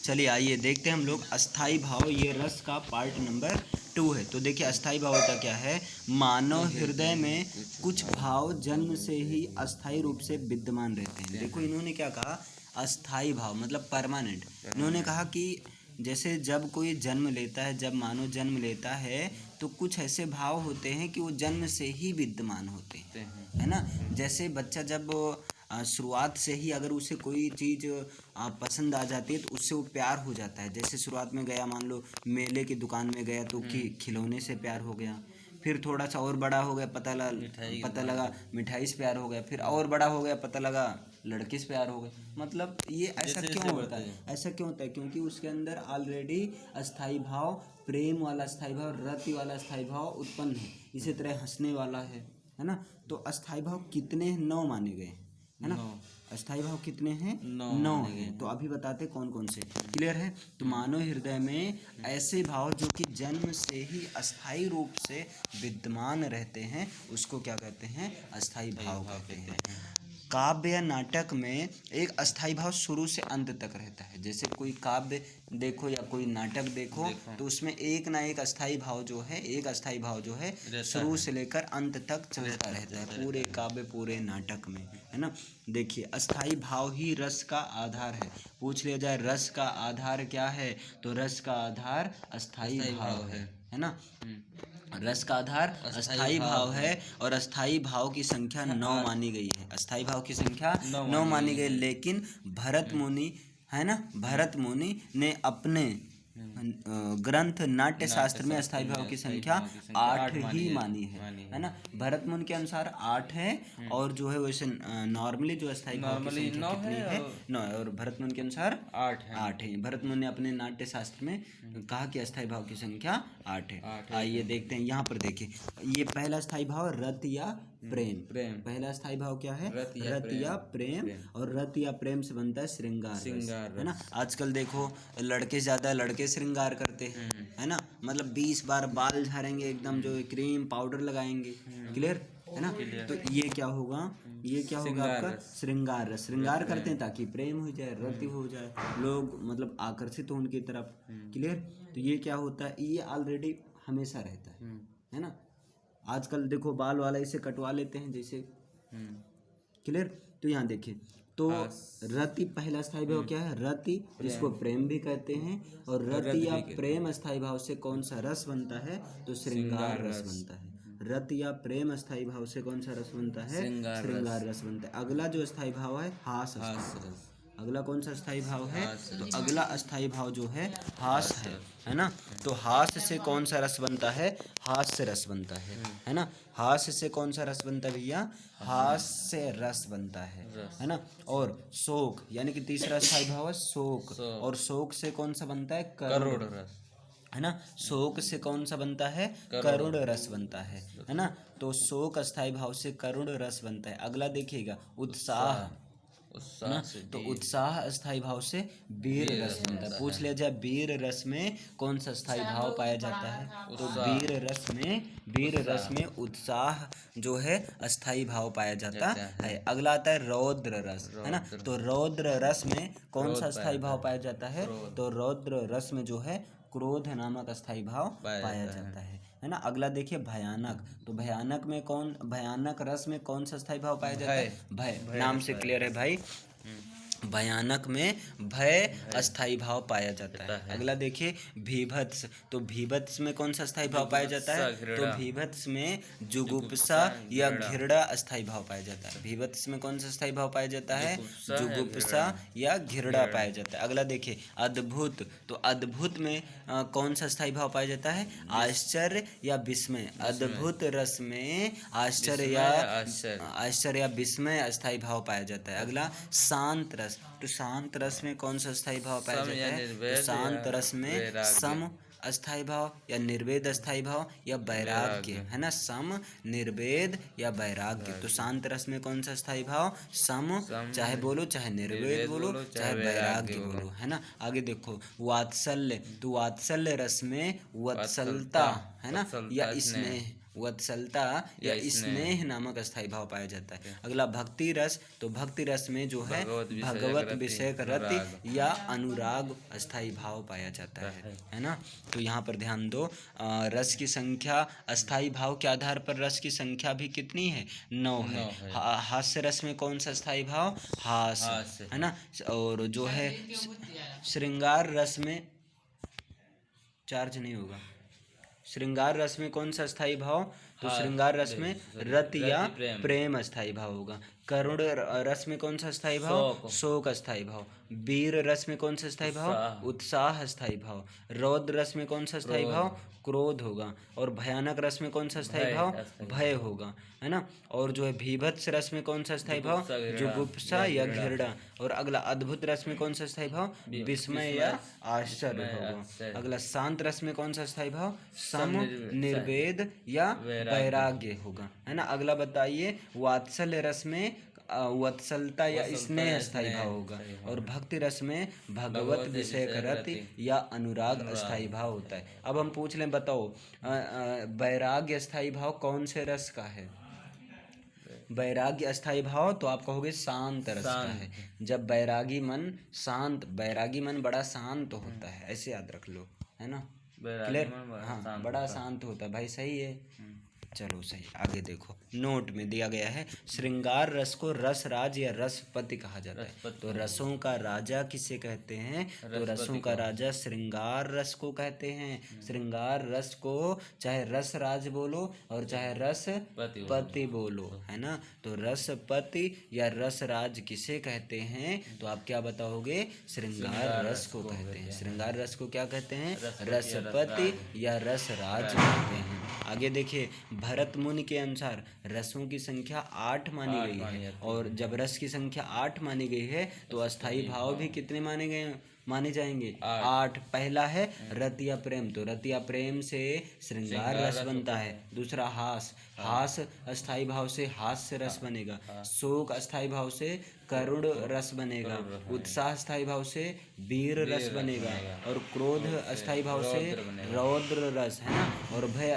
चलिए आइए देखते हैं हम लोग अस्थाई भाव, ये रस का पार्ट नंबर 2 है। तो देखिए अस्थाई भाव होता क्या है, मानव हृदय में कुछ भाव जन्म से ही अस्थाई रूप से विद्यमान रहते हैं। देखो इन्होंने क्या कहा, अस्थाई भाव मतलब परमानेंट। इन्होंने कहा कि जैसे जब कोई जन्म लेता है, जब मानव जन्म लेता है तो कुछ ऐसे भाव होते हैं कि वो जन्म से ही विद्यमान होते हैं, है ना। जैसे बच्चा जब शुरुआत से ही अगर उसे कोई चीज़ पसंद आ जाती है तो उससे वो प्यार हो जाता है। जैसे शुरुआत में गया, मान लो मेले की दुकान में गया तो खिलौने से प्यार हो गया, फिर थोड़ा सा और बड़ा हो गया, पता लगा मिठाई से प्यार हो गया, फिर और बड़ा हो गया, पता लगा लड़के से प्यार हो गया। मतलब ये ऐसा क्यों होता है, ऐसा क्यों होता है, क्योंकि उसके अंदर ऑलरेडी अस्थाई भाव, प्रेम वाला अस्थाई भाव, रति वाला अस्थाई भाव उत्पन्न है। इसी तरह हंसने वाला है ना। तो अस्थाई भाव कितने हैं, 9 माने गए, है ना। अस्थाई भाव कितने हैं, 9 हैं। तो अभी बताते कौन कौन से, क्लियर है। तो मानव हृदय में ऐसे भाव जो कि जन्म से ही अस्थाई रूप से विद्यमान रहते हैं उसको क्या कहते हैं, अस्थाई भाव कहते हैं। काव्य या नाटक में एक अस्थाई भाव शुरू से अंत तक रहता है। जैसे कोई काव्य देखो या कोई नाटक देखो तो उसमें एक ना एक अस्थाई भाव जो है, एक अस्थाई भाव जो है शुरू से लेकर अंत तक चलता रहता है, पूरे काव्य पूरे नाटक में, है ना। देखिए अस्थाई भाव ही रस का आधार है। पूछ लिया जाए रस का आधार क्या है, तो रस का आधार अस्थाई भाव है ना। रस का आधार अस्थाई भाव है और अस्थाई भाव की संख्या 9 मानी गई है। अस्थाई भाव की संख्या 9 मानी गई, लेकिन भरत मुनि, है ना, भरत मुनि ने अपने ग्रंथ नाट्य शास्त्र में अस्थाई भाव की संख्या 8 ही मानी है ना। भरत मुनि के अनुसार 8 है, और जो है वैसे नॉर्मली जो अस्थाई भाव की संख्या कितनी है, 9 है, और भरत मुनि के अनुसार 8 है। भरत मुनि ने अपने नाट्य शास्त्र में कहा कि अस्थाई भाव की संख्या 8 है। आइए देखते हैं, यहाँ पर देखिए ये पहला अस्थाई भाव रत या प्रेम। पहला अस्थाई भाव क्या है, रत या प्रेम, और रत या प्रेम से बनता है श्रृंगार, है ना। आजकल देखो लड़के ज़्यादा लड़के श्रृंगार करते हैं, है ना। मतलब 20 बार बाल झाड़ेंगे, एकदम जो क्रीम पाउडर लगाएंगे, क्लियर है ना। तो ये क्या होगा, ये क्या होगा आपका श्रृंगार रस। श्रृंगार करते हैं ताकि प्रेम हो जाए, रति हो जाए, लोग मतलब आकर्षित हो उनकी तरफ, क्लियर। तो ये क्या होता है, ये ऑलरेडी हमेशा रहता है ना। आजकल देखो बाल वाला इसे कटवा लेते हैं जैसे, क्लियर। तो यहाँ देखिए, तो रति पहला अस्थाई भाव क्या है, रति, जिसको प्रेम भी कहते हैं, और रति या प्रेम अस्थाई भाव से कौन सा रस बनता है, तो श्रृंगार रस बनता है। रति या प्रेम अस्थाई भाव से कौन सा रस बनता है, श्रृंगार रस बनता है। अगला जो अस्थाई भाव है हास रस। अगला कौन सा अस्थाई भाव है, तो अगला अस्थाई भाव जो है हास है ना। तो हास से कौन सा रस बनता है, हास से रस बनता है ना। हास से कौन सा रस बनता है भैया, हास से रस बनता है ना। और शोक यानी कि तीसरा अस्थाई भाव है शोक, और शोक से कौन सा बनता है, करुण रस, है ना। शोक से कौन सा बनता है, करुण रस बनता है ना। तो शोक अस्थाई भाव से करुण रस बनता है। अगला देखिएगा उत्साह, ना, तो उत्साह अस्थाई भाव से वीर रस बनता है। पूछ लिया जाए वीर रस में कौन सा अस्थाई भाव पाया जाता है, तो वीर रस में उत्साह जो है अस्थाई भाव पाया जाता है। अगला आता है रौद्र रस, है ना। तो रौद्र रस में कौन सा अस्थाई भाव पाया जाता है, तो रौद्र रस में जो है क्रोध नामक अस्थाई भाव पाया जाता है ना। अगला देखिए भयानक, तो भयानक में कौन, भयानक रस में कौन सा अस्थाई भाव पाया जाता है, भय। नाम से क्लियर है भाई, भयानक में भय अस्थाई भाव पाया जाता है। अगला देखिए भीभत्स, तो भीभत्स में कौन सा अस्थाई भाव पाया जाता है, तो भीभत्स में जुगुप्सा या घृणा अस्थाई भाव पाया जाता है। भीभत्स में कौन सा अस्थाई भाव पाया जाता है, जुगुप्सा या घृणा पाया जाता है। अगला देखिए अद्भुत, तो अद्भुत में कौन सा अस्थाई भाव पाया जाता है, आश्चर्य या विस्मय। अद्भुत रस में आश्चर्य या विस्मय अस्थाई भाव पाया जाता है। अगला शांत रस, तो शांत रस में कौन सा अस्थाई भाव पाया जाता है, तो शांत रस में सम अस्थाई भाव या निर्वेद अस्थाई भाव या वैराग्य, है ना। सम, निर्वेद या वैराग्य। तो शांत रस में कौन सा अस्थाई भाव, सम, चाहे बोलो चाहे निर्वेद बोलो चाहे वैराग्य बोलो, है ना। आगे देखो वात्सल्य, तो वात्सल्य रस में वत्सलता, है ना, या स्नेह, वत्सलता या स्नेह नामक अस्थाई भाव पाया जाता है। अगला भक्ति रस, तो भक्ति रस में जो है भगवत विषयक रति या अनुराग अस्थाई भाव पाया जाता है ना। तो यहाँ पर ध्यान दो, रस की संख्या अस्थाई भाव के आधार पर रस की संख्या भी कितनी है, 9 है। हास्य रस में कौन सा अस्थाई भाव, हास्य है ना। और जो है श्रृंगार रस में, चार्ज नहीं होगा, श्रृंगार रस में कौन सा अस्थाई भाव, तो श्रृंगार रस में रति या प्रेम अस्थाई भाव होगा। करुण रस में कौन सा अस्थाई भाव, शोक अस्थाई भाव। वीर रस में कौन सा अस्थाई भाव, उत्साह अस्थाई भाव। रौद्र रस में कौन सा अस्थाई भाव, क्रोध होगा। और भयानक रस में कौन सा अस्थाई भाव, भय होगा, है ना। और जो है भीभत्स रस में कौन सा अस्थाई भाव, जुगुप्सा या घृणा। और अगला अद्भुत रस में कौन सा अस्थाई भाव, विस्मय या आश्चर्य होगा। अगला शांत रस में कौन सा अस्थाई भाव, सम, निर्वेद या वैराग्य होगा, है ना। अगला बताइए, वात्सल्य रस में वत्सलता या स्नेह अस्थाई भाव होगा। और भक्ति रस में भगवत विषयक रति या अनुराग अस्थाई भाव होता है। अब हम पूछ लें, बताओ वैराग्य अस्थाई भाव कौन से रस का है, वैराग्य अस्थाई भाव, तो आप कहोगे शांत रस का है। जब बैरागी मन शांत, बैरागी मन बड़ा शांत होता है, ऐसे याद रख लो, है ना, क्लियर। हाँ, बड़ा शांत होता है भाई, सही है। चलो सही, आगे देखो, नोट में दिया गया है, श्रृंगार रस को रसराज या रसपति कहा जाता है। तो रसों का राजा किसे कहते हैं, तो रसों का राजा श्रृंगार रस को कहते हैं। श्रृंगार रस को चाहे रसराज बोलो और चाहे रसपति बोलो, है ना। तो रसपति या रसराज किसे कहते हैं, तो आप क्या बताओगे, श्रृंगार रस को कहते हैं। श्रृंगार रस को क्या कहते हैं, रसपति या रसराज कहते हैं। आगे देखिए, भरत मुनि के अनुसार रसों की संख्या 8 मानी गई है। और जब रस की संख्या 8 मानी गई है तो अस्थाई भाव भी कितने माने जाएंगे, 8। पहला है रतिया प्रेम, तो रतिया प्रेम से श्रृंगार रस बनता है। दूसरा हास अस्थाई भाव से हास्य रस बनेगा। शोक अस्थाई भाव से करुण रस बनेगा। उत्साह अस्थाई भाव से वीर रस बनेगा। और क्रोध अस्थाई भाव से रौद्र रस, है ना। और भय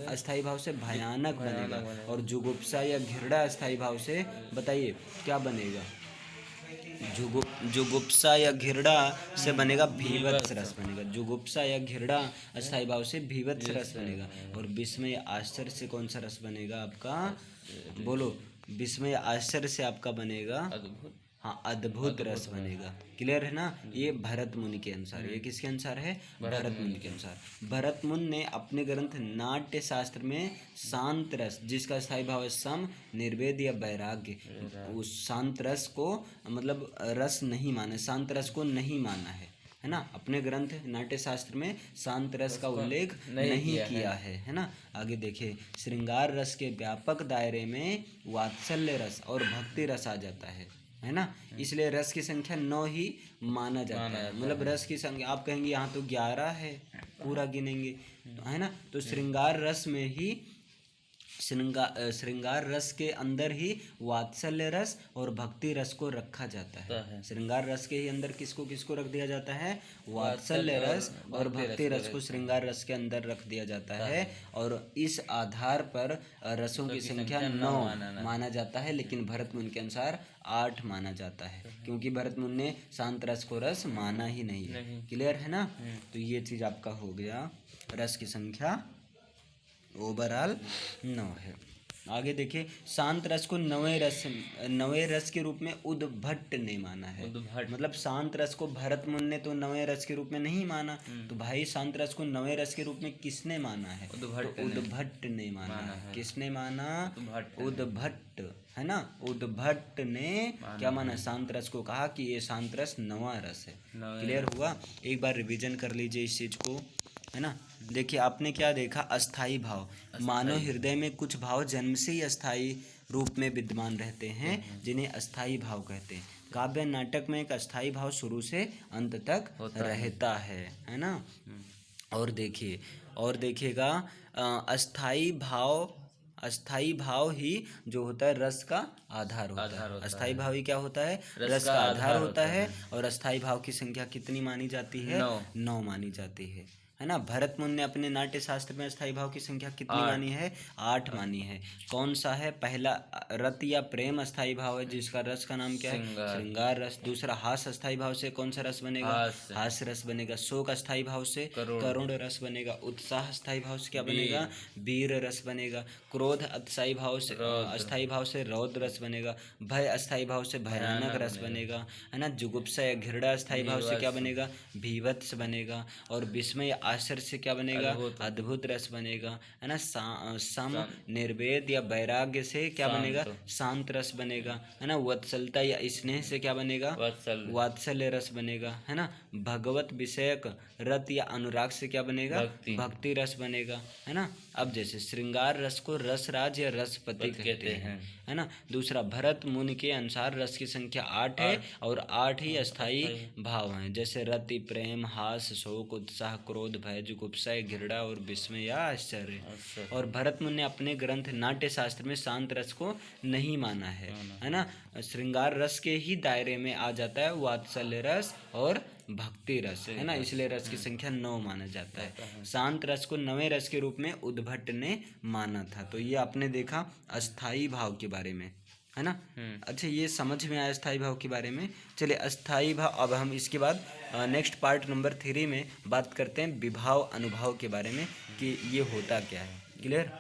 अस्थाई भाव से भयानक बनेगा। और जुगुप्सा या घृणा अस्थाई भाव से बताइए क्या बनेगा, जुगुप्सा या घृणा से बनेगा भीभत्स रस बनेगा। जुगुप्सा या घृणा अस्थाई भाव से भीभत्स रस बनेगा। और विस्मय आश्चर्य से कौन सा रस बनेगा आपका, बोलो, विस्मय आश्चर्य से आपका बनेगा, हाँ, अद्भुत रस बनेगा। क्लियर है ना। ये भरत मुनि के अनुसार, ये किसके अनुसार है, भरत मुनि के अनुसार। भरत मुनि ने अपने ग्रंथ नाट्य शास्त्र में शांत रस, जिसका अस्थाई भाव है सम, निर्वेद या वैराग्य, उस शांत रस को मतलब रस नहीं माना, शांत रस को नहीं माना है ना। अपने ग्रंथ नाट्य शास्त्र में शांत रस का उल्लेख नहीं किया है ना। आगे देखिए, श्रृंगार रस के व्यापक दायरे में वात्सल्य रस और भक्ति रस आ जाता है ना। इसलिए रस की संख्या 9 ही माना जाता है। मतलब रस की संख्या आप कहेंगे यहाँ तो 11 है, पूरा गिनेंगे, है ना। तो श्रृंगार रस में ही श्रृंगार रस के अंदर ही वात्सल्य रस और भक्ति रस को रखा जाता है। श्रृंगार रस के ही अंदर किसको किसको रख दिया जाता है, वात्सल्य रस और भक्ति रस को श्रृंगार रस के अंदर रख दिया जाता है। और इस आधार पर रसों की संख्या 9 माना जाता है, लेकिन भरत मुनि के अनुसार 8 माना जाता है, क्योंकि भरत मुनि ने शांत रस को रस माना ही नहीं है। क्लियर है ना। तो ये चीज़ आपका हो गया, रस की संख्या ओवरऑल 9 है। आगे देखिए, शांत रस को नवे रस के रूप में उद्भट ने माना है। मतलब शांत रस को भरत मुनि ने तो नवे रस के रूप में नहीं माना, तो भाई शांत रस को नवे रस के रूप में किसने माना है, उद्भट ने माना है। किसने माना, उद्भट, है ना। उद्भट ने क्या माना, शांत रस को कहा कि ये शांत रस नवा रस है। क्लियर हुआ। एक बार रिवीजन कर लीजिए इस चीज को, है ना। देखिए आपने क्या देखा, अस्थाई भाव, मानव हृदय में कुछ भाव जन्म से ही अस्थाई रूप में विद्यमान रहते हैं, जिन्हें अस्थाई भाव कहते हैं। काव्य नाटक में एक अस्थाई भाव शुरू से अंत तक रहता है ना। और देखिएगा, अस्थाई भाव ही जो होता है रस का आधार होता है। अस्थाई भाव ही क्या होता है, रस का आधार होता है। और अस्थाई भाव की संख्या कितनी मानी जाती है, 9 मानी जाती है। है ना। भरत मुनि ने अपने नाट्य शास्त्र में अस्थाई भाव की संख्या कितनी मानी है? 8 मानी है। कौन सा है? पहला रत या प्रेम अस्थाई भाव है, जिसका रस का नाम क्या है? श्रृंगार रस। दूसरा हास अस्थाई भाव से कौन सा रस बनेगा? हास्य रस बनेगा। शोक अस्थाई भाव से करुण रस बनेगा। उत्साह अस्थाई भाव से क्या बनेगा? वीर रस बनेगा। क्रोध अस्थाई भाव से रौद्र रस बनेगा। भय अस्थाई भाव से भयानक रस बनेगा, है ना। जुगुप्सा या घृणा अस्थाई भाव से क्या बनेगा? भीभत्स बनेगा। और विस्मय आश्चर्य से क्या बनेगा? अद्भुत रस बनेगा, है ना। सम निर्वेद या वैराग्य से क्या बनेगा? शांत रस बनेगा, है ना। वत्सलता या स्नेह से क्या बनेगा? वात्सल्य रस बनेगा, है ना। भगवत विषयक रत या अनुराग से क्या बनेगा? भक्ति रस बनेगा, है ना। अब जैसे श्रृंगार रस को रसराज या रसपति कहते हैं, है ना। दूसरा, भरत मुनि के अनुसार रस की संख्या 8 है और 8 ही अस्थाई भाव हैं, जैसे रति, प्रेम, हास, शोक, उत्साह, क्रोध, भय, जुगुप्सा, घृणा और विस्मय या आश्चर्य। और भरत मुनि ने अपने ग्रंथ नाट्य शास्त्र में शांत रस को नहीं माना है ना। श्रृंगार रस के ही दायरे में आ जाता है वात्सल्य रस और भक्ति रस, है ना। इसलिए रस की संख्या 9 माना जाता है। शांत रस को 9वें रस के रूप में उद्भट ने माना था। तो ये आपने देखा अस्थाई भाव के बारे में, है ना। अच्छा, ये समझ में आया अस्थाई भाव के बारे में। चलिए, अस्थाई भाव, अब हम इसके बाद नेक्स्ट पार्ट नंबर 3 में बात करते हैं विभाव अनुभाव के बारे में कि ये होता क्या है। क्लियर?